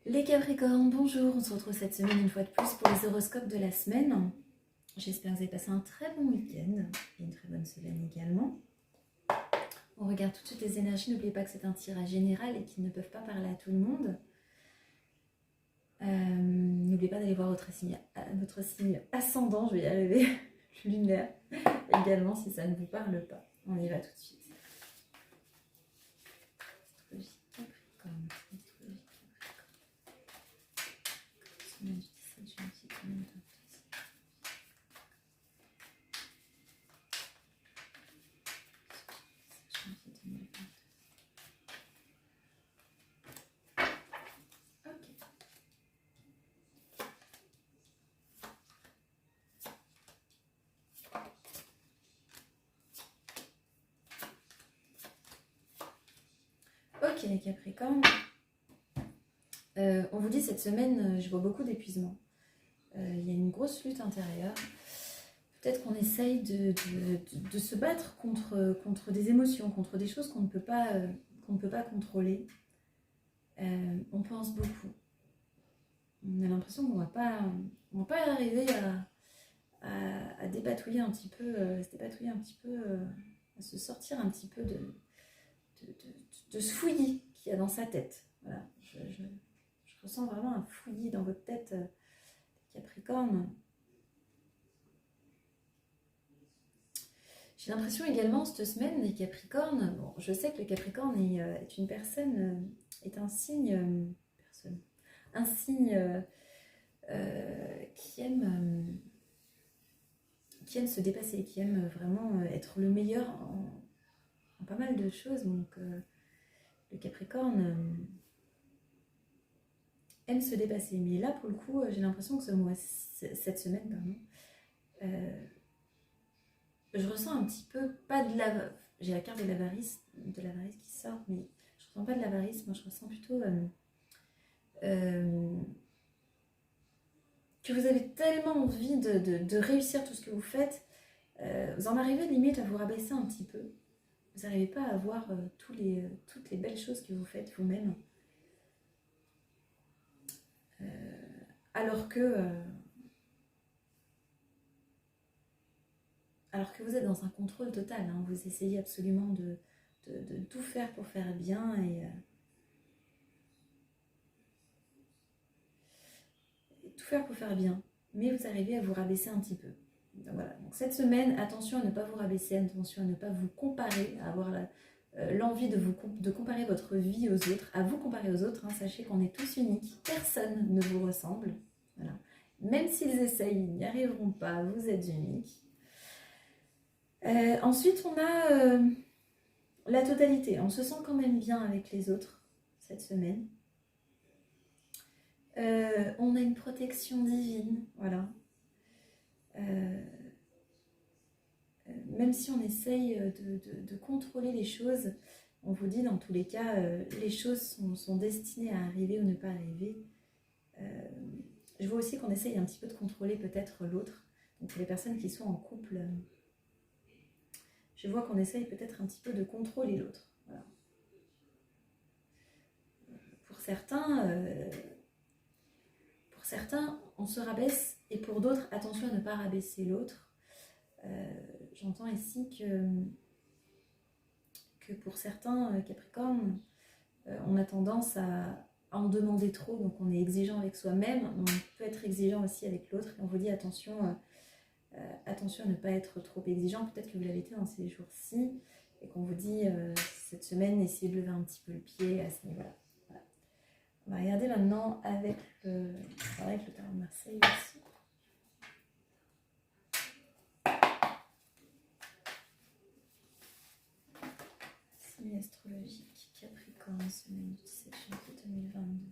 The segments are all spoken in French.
Les Capricornes, bonjour, on se retrouve cette semaine une fois de plus pour les horoscopes de la semaine. J'espère que vous avez passé un très bon week-end et une très bonne semaine également. On regarde tout de suite les énergies, n'oubliez pas que c'est un tirage général et qu'ils ne peuvent pas parler à tout le monde. N'oubliez pas d'aller voir votre signe ascendant, je vais y arriver, lunaire, également si ça ne vous parle pas. On y va tout de suite. Astrologie Capricorne, astrologie Capricorne. Semaine du 17 janvier 2022. Ok les Capricornes, on vous dit cette semaine, je vois beaucoup d'épuisement. Il y a une grosse lutte intérieure. Peut-être qu'on essaye de se battre contre des émotions, contre des choses qu'on ne peut pas contrôler. On pense beaucoup. On a l'impression qu'on ne va pas arriver à dépatouiller un petit peu, à se sortir un petit peu de ce fouillis qu'il y a dans sa tête. Voilà. Je ressens vraiment un fouillis dans votre tête, Capricorne. J'ai l'impression également cette semaine, les Capricornes, bon, je sais que le Capricorne est une personne, est un signe, qui aime se dépasser, qui aime vraiment être le meilleur en pas mal de choses. Donc le Capricorne aime se dépasser. Mais là, pour le coup, j'ai l'impression que cette semaine, pardon, je ressens un petit peu, pas de l'avarice, j'ai la carte de l'avarice qui sort, mais je ressens pas de l'avarice, moi je ressens plutôt que vous avez tellement envie de réussir tout ce que vous faites, vous en arrivez limite à vous rabaisser un petit peu. Vous n'arrivez pas à voir toutes les belles choses que vous faites vous-même. Alors que vous êtes dans un contrôle total, hein. Vous essayez absolument de tout faire pour faire bien et tout faire pour faire bien, mais vous arrivez à vous rabaisser un petit peu. Donc voilà. Donc cette semaine, attention à ne pas vous rabaisser, attention à ne pas vous comparer, à avoir l'envie de comparer votre vie aux autres, à vous comparer aux autres. Hein. Sachez qu'on est tous uniques, personne ne vous ressemble. Voilà. Même s'ils essayent, ils n'y arriveront pas, vous êtes uniques. Ensuite, on a la totalité. On se sent quand même bien avec les autres cette semaine. On a une protection divine, voilà. Même si on essaye de contrôler les choses, on vous dit dans tous les cas, les choses sont destinées à arriver ou ne pas arriver. Je vois aussi qu'on essaye un petit peu de contrôler peut-être l'autre. Donc pour les personnes qui sont en couple, je vois qu'on essaye peut-être un petit peu de contrôler l'autre. Voilà. Pour certains, on se rabaisse, et pour d'autres, attention à ne pas rabaisser l'autre. J'entends ici que pour certains Capricornes, on a tendance à en demander trop, donc on est exigeant avec soi-même, on peut être exigeant aussi avec l'autre, et on vous dit attention à ne pas être trop exigeant. Peut-être que vous l'avez été dans ces jours-ci, et qu'on vous dit cette semaine, essayez de lever un petit peu le pied à ce niveau-là. Voilà. On va regarder maintenant avec le tarot de Marseille aussi. Signe astrologique Capricorne, semaine du 17 janvier 2022.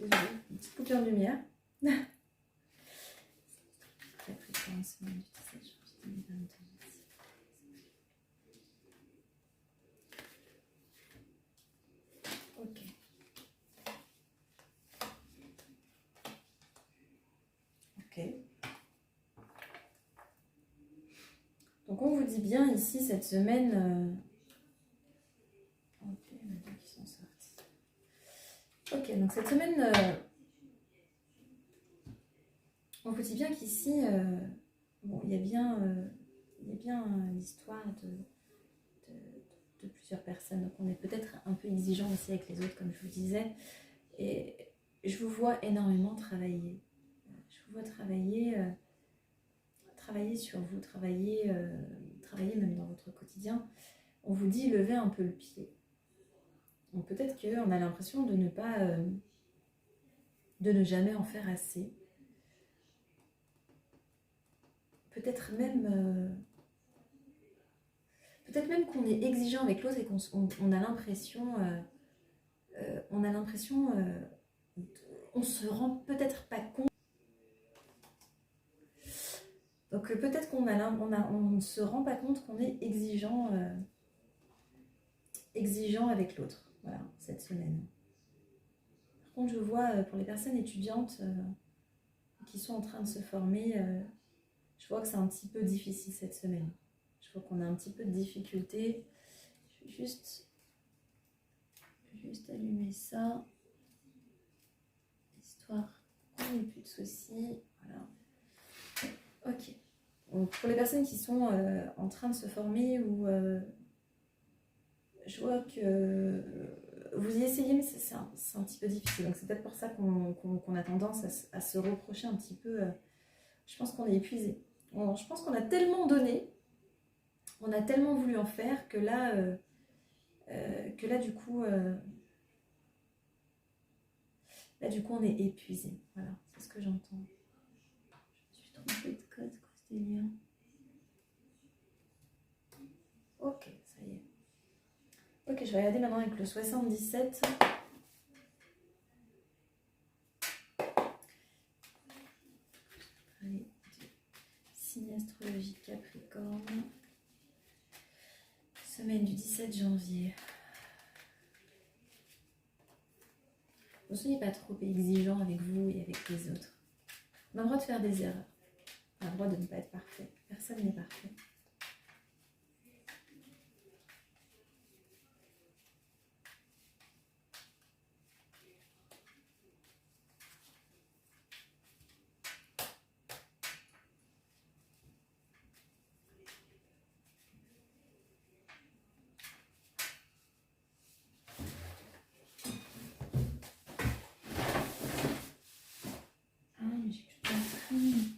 Désolée, une petite coupure de lumière. semaine du 17 janvier 2022. Ok. Ok. Donc on vous dit bien ici cette semaine... Ok, il y en a deux qui sont sortis. Ok, donc cette semaine, on vous dit bien qu'ici, bon, il y a bien l'histoire de plusieurs personnes. Donc on est peut-être un peu exigeant aussi avec les autres, comme je vous disais. Et je vous vois énormément travailler. Je vous vois travailler sur vous, travailler même dans votre quotidien. On vous dit levez un peu le pied. Donc peut-être qu'on a l'impression de ne pas, de ne jamais en faire assez. Peut-être même qu'on est exigeant avec l'autre et qu'on a l'impression, on se rend peut-être pas compte. Donc peut-être qu'on ne se rend pas compte qu'on est exigeant avec l'autre, voilà, cette semaine. Par contre, je vois pour les personnes étudiantes qui sont en train de se former, je vois que c'est un petit peu difficile cette semaine. Je vois qu'on a un petit peu de difficulté. Je vais juste allumer ça, histoire qu'on n'ait plus de soucis. Voilà. Ok. Donc, pour les personnes qui sont en train de se former ou je vois que vous y essayez, mais c'est un petit peu difficile. Donc c'est peut-être pour ça qu'on a tendance à se reprocher un petit peu. Je pense qu'on est épuisé. Je pense qu'on a tellement donné, on a tellement voulu en faire que là du coup, on est épuisé. Voilà, c'est ce que j'entends. Je me suis trompée de code, quoi, ce délire. Ok, ça y est. Ok, je vais regarder maintenant avec le 77. Allez, signe astrologique Capricorne. Semaine du 17 janvier. Ne soyez pas trop exigeant avec vous et avec les autres. On a le droit de faire des erreurs. On a le droit de ne pas être parfait. Personne n'est parfait. Ah, mais j'ai plus de batterie.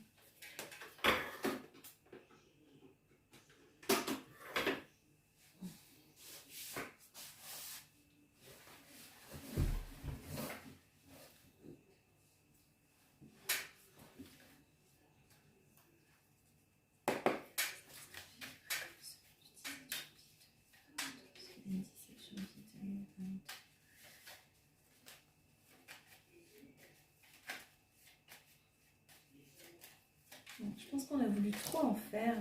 Bon, je pense qu'on a voulu trop en faire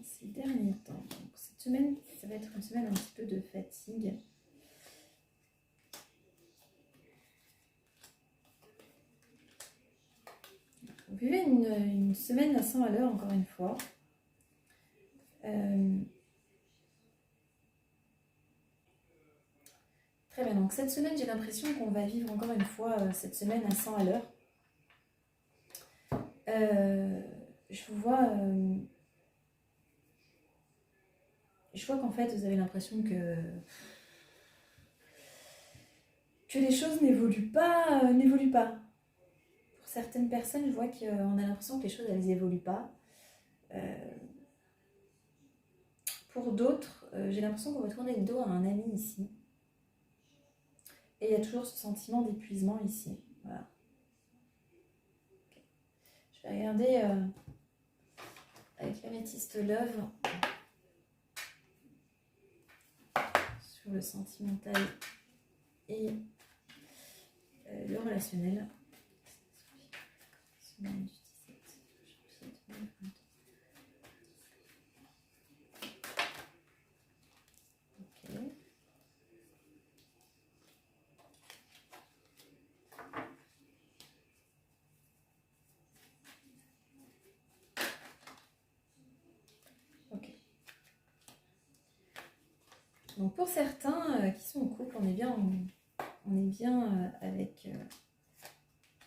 ces derniers temps. Donc, cette semaine, ça va être une semaine un petit peu de fatigue. Vous vivez une semaine à 100 à l'heure, encore une fois. Très bien, donc cette semaine, j'ai l'impression qu'on va vivre encore une fois cette semaine à 100 à l'heure. Je vous vois... je vois qu'en fait, vous avez l'impression que les choses n'évoluent pas. Pour certaines personnes, je vois qu'on a l'impression que les choses, elles n'évoluent pas. Pour d'autres, j'ai l'impression qu'on va tourner le dos à un ami ici. Et il y a toujours ce sentiment d'épuisement ici. Voilà. Okay. Je vais regarder avec l'améthyste Love sur le sentimental et le relationnel. semaine du 17 janvier 2022. Ok. Ok. Donc pour certains qui sont en couple, on est bien,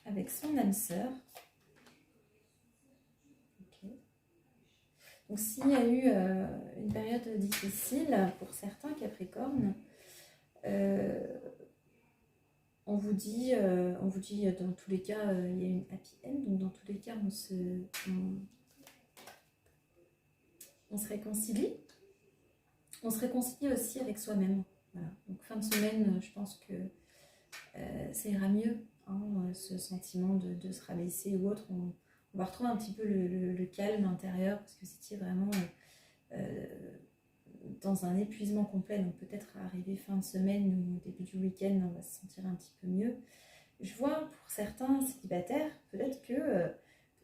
avec son âme sœur. Ok. Donc s'il y a eu une période difficile pour certains Capricornes, on vous dit dans tous les cas, il y a une happy end, donc dans tous les cas, on se réconcilie. On se réconcilie aussi avec soi-même. Voilà. Donc fin de semaine, je pense que ça ira mieux, hein, ce sentiment de se rabaisser ou autre. On va retrouver un petit peu le calme intérieur, parce que c'était vraiment dans un épuisement complet. Donc peut-être arrivé fin de semaine ou au début du week-end, on va se sentir un petit peu mieux. Je vois pour certains célibataires, peut-être que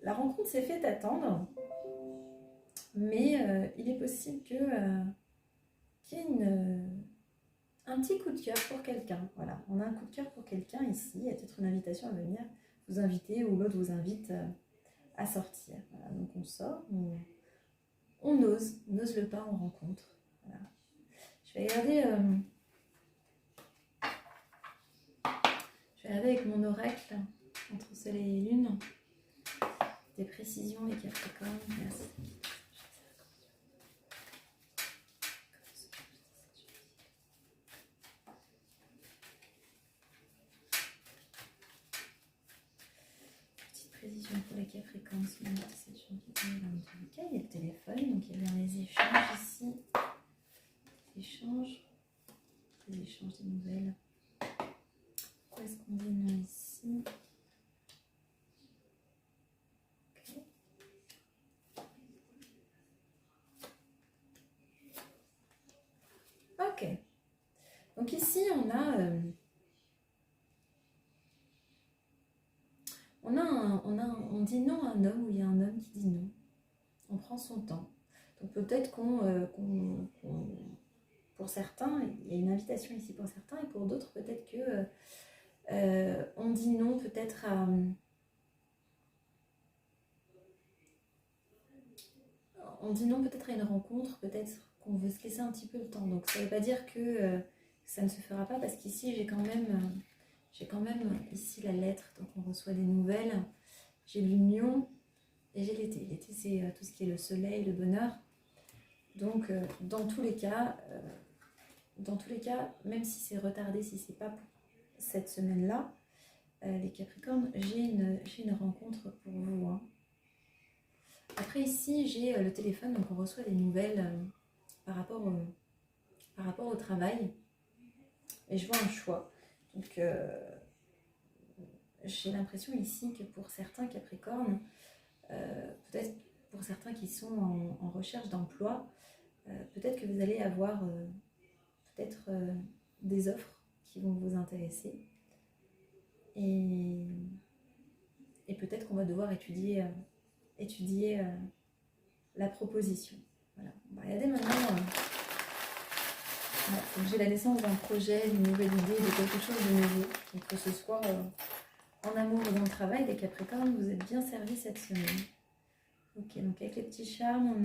la rencontre s'est faite attendre, mais il est possible qu'il y ait un petit coup de cœur pour quelqu'un. Voilà, on a un coup de cœur pour quelqu'un ici. Il y a peut-être une invitation à venir vous inviter ou l'autre vous invite à sortir. Voilà, donc on sort, on ose le pas, on rencontre. Voilà. Je vais regarder avec mon oracle entre soleil et lune des précisions les Capricornes. Merci. Petite précision pour les Capricornes sur le 17 janvier 2022. Ok, il y a le téléphone, donc il y a bien les échanges ici. Des échanges, des nouvelles. Pourquoi est-ce qu'on dit non ici? Ok. Donc ici, on dit non à un homme ou il y a un homme qui dit non. On prend son temps. Donc peut-être pour certains, il y a une invitation ici pour certains, et pour d'autres, peut-être que on dit non peut-être à... On dit non peut-être à une rencontre, peut-être qu'on veut se laisser un petit peu le temps. Donc ça ne veut pas dire que ça ne se fera pas, parce qu'ici j'ai quand même ici la lettre, donc on reçoit des nouvelles. J'ai l'union et j'ai l'été. L'été c'est tout ce qui est le soleil, le bonheur. Donc dans tous les cas, même si c'est retardé, si c'est pas pour cette semaine-là, les Capricornes, j'ai une rencontre pour vous. Hein. Après ici, j'ai le téléphone, donc on reçoit des nouvelles par rapport au travail. Et je vois un choix. Donc j'ai l'impression ici que pour certains Capricornes, peut-être pour certains qui sont en recherche d'emploi, peut-être que vous allez avoir peut-être des offres qui vont vous intéresser. Et peut-être qu'on va devoir étudier la proposition. Voilà. On va regarder maintenant. Donc j'ai la naissance d'un projet, d'une nouvelle idée, de quelque chose de nouveau. Donc que ce soit en amour ou dans le travail, les Capricornes, vous êtes bien servis cette semaine. Ok, donc avec les petits charmes, on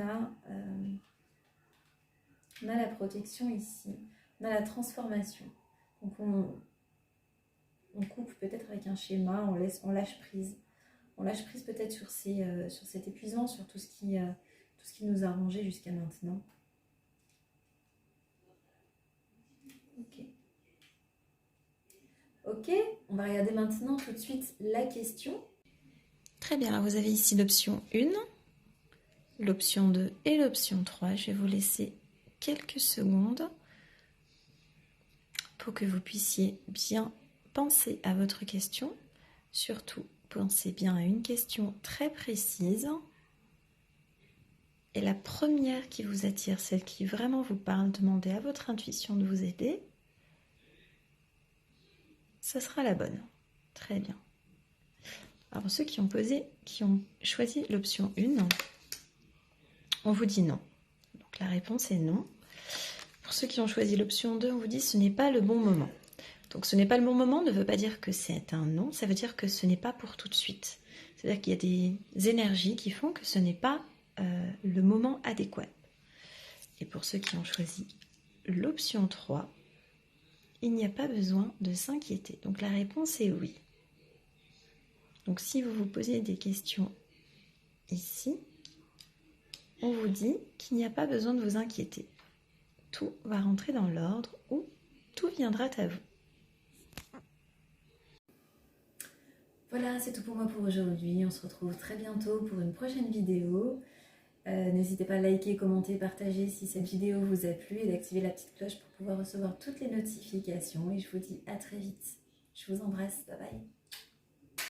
a la protection ici, on a la transformation. Donc on coupe peut-être avec un schéma, on lâche prise. On lâche prise peut-être sur cet épuisement, sur tout ce qui nous a rangé jusqu'à maintenant. Ok. Ok, on va regarder maintenant tout de suite la question. Très bien, alors vous avez ici l'option 1, l'option 2 et l'option 3. Je vais vous laisser quelques secondes pour que vous puissiez bien penser à votre question. Surtout, pensez bien à une question très précise. Et la première qui vous attire, celle qui vraiment vous parle, demandez à votre intuition de vous aider. Ce sera la bonne. Très bien. Alors ceux qui ont choisi l'option 1, on vous dit non. Donc la réponse est non. Pour ceux qui ont choisi l'option 2, on vous dit ce n'est pas le bon moment. Donc ce n'est pas le bon moment ne veut pas dire que c'est un non, ça veut dire que ce n'est pas pour tout de suite. C'est-à-dire qu'il y a des énergies qui font que ce n'est pas le moment adéquat. Et pour ceux qui ont choisi l'option 3, il n'y a pas besoin de s'inquiéter. Donc la réponse est oui. Donc si vous vous posez des questions ici, on vous dit qu'il n'y a pas besoin de vous inquiéter. Tout va rentrer dans l'ordre ou tout viendra à vous. Voilà, c'est tout pour moi pour aujourd'hui. On se retrouve très bientôt pour une prochaine vidéo. N'hésitez pas à liker, commenter, partager si cette vidéo vous a plu et d'activer la petite cloche pour pouvoir recevoir toutes les notifications. Et je vous dis à très vite. Je vous embrasse. Bye bye.